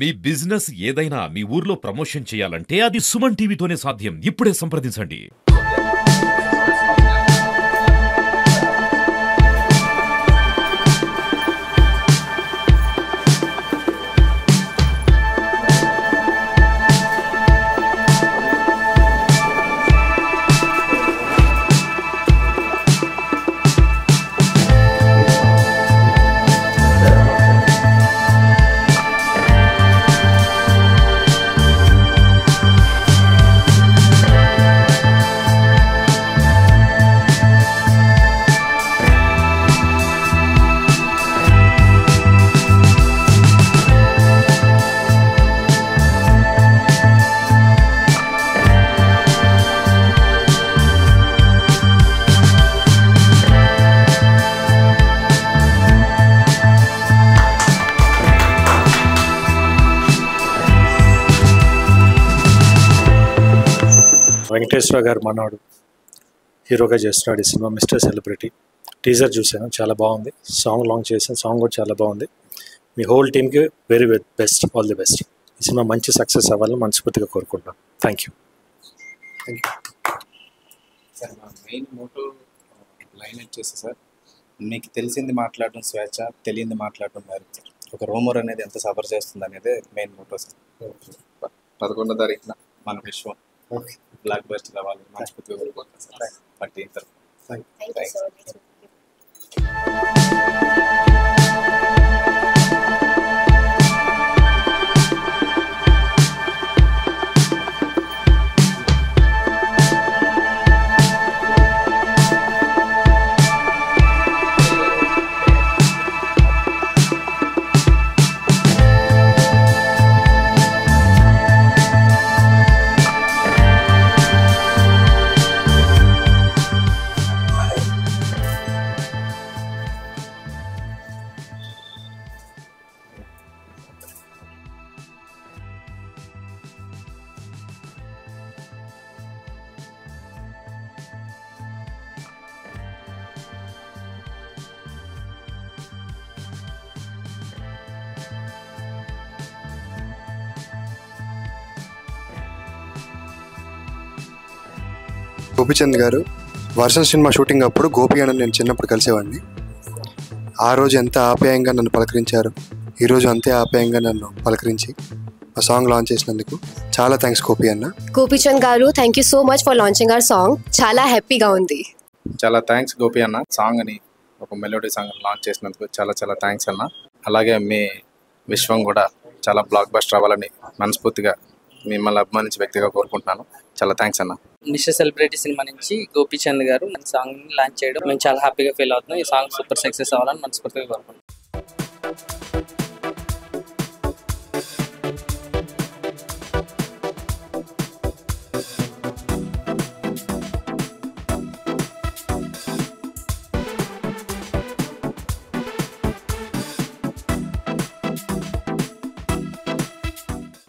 మీ business ఏదైనా మీ ఊర్లో promotion చేయాలంటే అది సుమన్ టీవీతోనే సాధ్యం. ఇప్పుడే సంప్రదించండి. వెంకటేశ్వర గారు మనవాడు హీరోగా చేస్తున్నాడు ఈ సినిమా మిస్టర్ సెలబ్రిటీ. టీజర్ చూశాను, చాలా బాగుంది. సాంగ్ లాంచ్ చేశాను, సాంగ్ కూడా చాలా బాగుంది. మీ హోల్ టీమ్కి very best, all the best. ఈ సినిమా మంచి సక్సెస్ అవ్వాలని మనస్ఫూర్తిగా కోరుకుంటున్నాను. Thank you. సార్ మా మెయిన్ మోటో లైన్ వచ్చేసి సార్, మీకు తెలిసింది మాట్లాడడం స్వేచ్ఛ, తెలియంది మాట్లాడడం మేరకు సార్. ఒక రూమర్ అనేది ఎంత సఫర్ చేస్తుంది అనేది మెయిన్ మోటో సార్. 11వ తారీఖున మన విశ్వం బ్లాక్ బస్ట్ రావాలి మనస్ఫూర్తిగా కోరుకుంటున్నాను సార్. బట్ ఇంటర్ గోపిచంద్ గారు వర్షం సినిమా షూటింగ్ అప్పుడు గోపి అన్న నేను చిన్నప్పుడు కలిసేవాడిని. ఆ రోజు ఎంత ఆప్యాయంగా నన్ను పలకరించారు, ఈరోజు అంతే ఆప్యాయంగా నన్ను పలకరించి ఆ సాంగ్ లాంచ్ చేసినందుకు చాలా థ్యాంక్స్ గోపి అన్న. గోపిచంద్ గారు, thank you so much for launching hour song. చాలా హ్యాపీగా ఉంది. చాలా థ్యాంక్స్ గోపి అన్న, సాంగ్ అని ఒక మెలోడీ సాంగ్ లాంచ్ చేసినందుకు చాలా చాలా థ్యాంక్స్ అన్న. అలాగే మీ విశ్వం కూడా చాలా బ్లాక్ బస్టర్ అవ్వాలని మనస్ఫూర్తిగా మిమ్మల్ని అభిమానించే వ్యక్తిగా కోరుకుంటున్నాను. చాలా థ్యాంక్స్ అన్న. మిస్టర్ సెలబ్రిటీ సినిమా నుంచి గోపిచంద్ గారు మన సాంగ్ లాంచ్ చేయడం మేము చాలా హ్యాపీగా ఫీల్ అవుతున్నాం. ఈ సాంగ్ సూపర్ సక్సెస్ అవ్వాలని మనస్ఫూర్తిగా కోరుకుంటున్నాం.